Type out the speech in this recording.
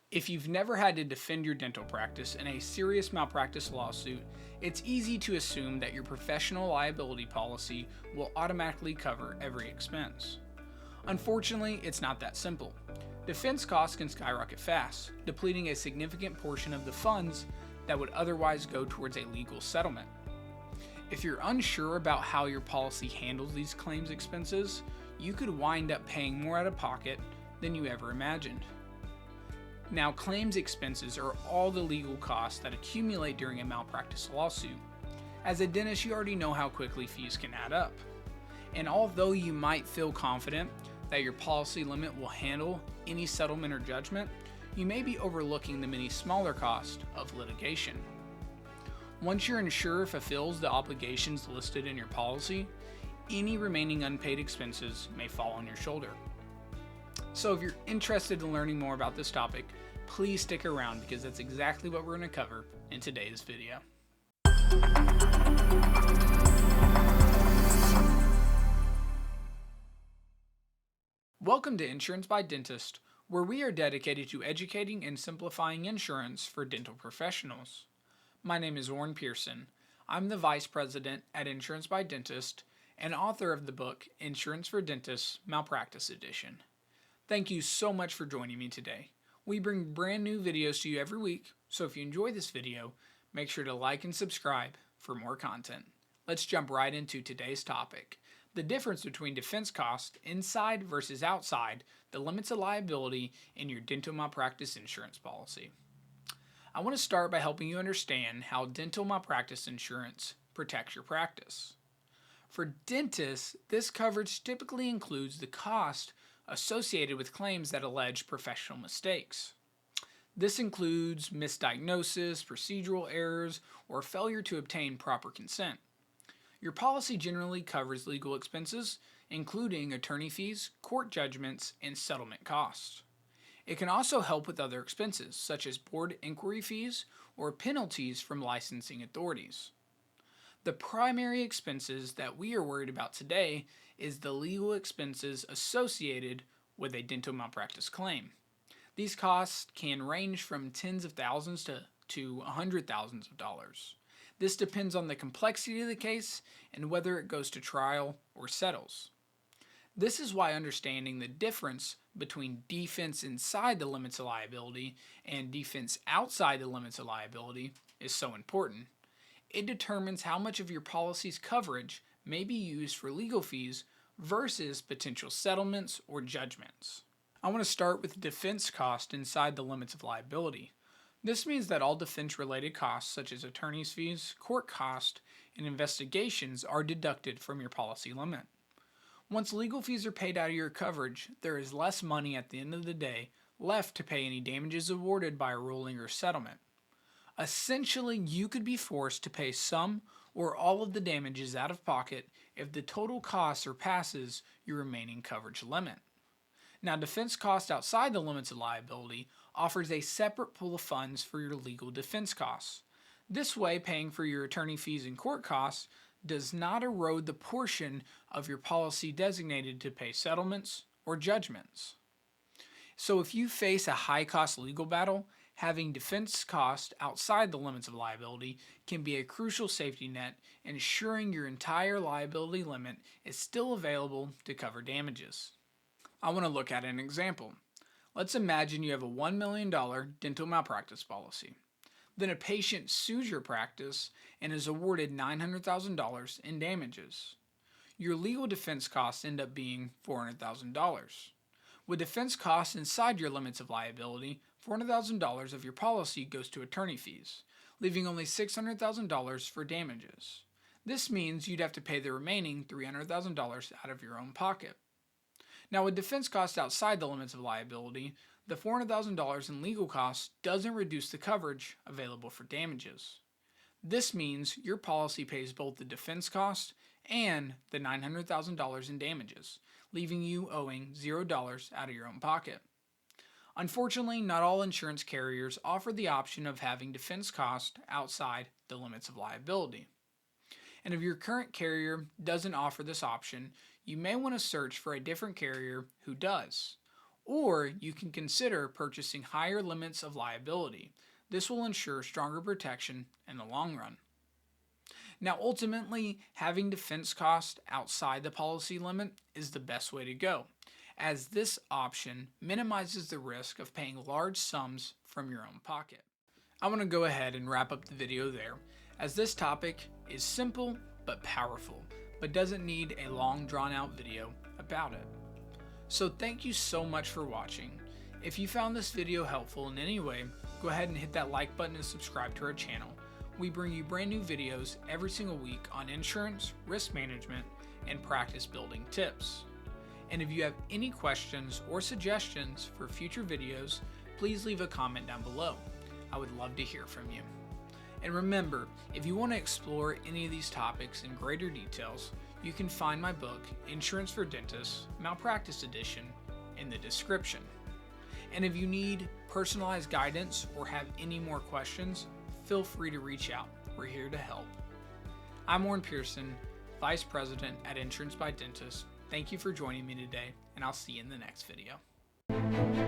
If you've never had to defend your dental practice in a serious malpractice lawsuit, it's easy to assume that your professional liability policy will automatically cover every expense. Unfortunately, it's not that simple. Defense costs can skyrocket fast, depleting a significant portion of the funds that would otherwise go towards a legal settlement. If you're unsure about how your policy handles these claims expenses, you could wind up paying more out of pocket than you ever imagined. Now, claims expenses are all the legal costs that accumulate during a malpractice lawsuit. As a dentist, you already know how quickly fees can add up. And although you might feel confident that your policy limit will handle any settlement or judgment, you may be overlooking the many smaller costs of litigation. Once your insurer fulfills the obligations listed in your policy, any remaining unpaid expenses may fall on your shoulder. So if you're interested in learning more about this topic, please stick around because that's exactly what we're going to cover in today's video. Welcome to Insurance by Dentist, where we are dedicated to educating and simplifying insurance for dental professionals. My name is Warren Pearson. I'm the Vice President at Insurance by Dentist and author of the book Insurance for Dentists Malpractice Edition. Thank you so much for joining me today. We bring brand new videos to you every week, so if you enjoy this video, make sure to like and subscribe for more content. Let's jump right into today's topic: the difference between defense costs inside versus outside the limits of liability in your dental malpractice insurance policy. I want to start by helping you understand how dental malpractice insurance protects your practice. For dentists, this coverage typically includes the cost associated with claims that allege professional mistakes. This includes misdiagnosis, procedural errors, or failure to obtain proper consent. Your policy generally covers legal expenses, including attorney fees, court judgments, and settlement costs. It can also help with other expenses, such as board inquiry fees or penalties from licensing authorities. The primary expenses that we are worried about today is the legal expenses associated with a dental malpractice claim. These costs can range from tens of thousands to hundred thousands of dollars. This depends on the complexity of the case and whether it goes to trial or settles. This is why understanding the difference between defense inside the limits of liability and defense outside the limits of liability is so important. It determines how much of your policy's coverage may be used for legal fees versus potential settlements or judgments. I want to start with defense cost inside the limits of liability. This means that all defense-related costs such as attorney's fees, court costs, and investigations are deducted from your policy limit. Once legal fees are paid out of your coverage, there is less money at the end of the day left to pay any damages awarded by a ruling or settlement. Essentially, you could be forced to pay some or all of the damages out of pocket if the total cost surpasses your remaining coverage limit. Now, defense cost outside the limits of liability offers a separate pool of funds for your legal defense costs. This way, paying for your attorney fees and court costs does not erode the portion of your policy designated to pay settlements or judgments. So if you face a high-cost legal battle, having defense costs outside the limits of liability can be a crucial safety net, ensuring your entire liability limit is still available to cover damages. I want to look at an example. Let's imagine you have a $1 million dental malpractice policy. Then a patient sues your practice and is awarded $900,000 in damages. Your legal defense costs end up being $400,000. With defense costs inside your limits of liability, $400,000 of your policy goes to attorney fees, leaving only $600,000 for damages. This means you'd have to pay the remaining $300,000 out of your own pocket. Now, with defense costs outside the limits of liability, the $400,000 in legal costs doesn't reduce the coverage available for damages. This means your policy pays both the defense cost and the $900,000 in damages, leaving you owing $0 out of your own pocket. Unfortunately, not all insurance carriers offer the option of having defense costs outside the limits of liability. And if your current carrier doesn't offer this option, you may want to search for a different carrier who does. Or you can consider purchasing higher limits of liability. This will ensure stronger protection in the long run. Now, ultimately, having defense costs outside the policy limit is the best way to go, as this option minimizes the risk of paying large sums from your own pocket. I want to go ahead and wrap up the video there, as this topic is simple but powerful, but doesn't need a long drawn out video about it. So thank you so much for watching. If you found this video helpful in any way, go ahead and hit that like button and subscribe to our channel. We bring you brand new videos every single week on insurance, risk management, and practice building tips. And if you have any questions or suggestions for future videos, please leave a comment down below. I would love to hear from you. And remember, if you want to explore any of these topics in greater details, you can find my book, Insurance for Dentists, Malpractice Edition, in the description. And if you need personalized guidance or have any more questions, feel free to reach out. We're here to help. I'm Warren Pearson, Vice President at Insurance by Dentists. Thank you for joining me today, and I'll see you in the next video.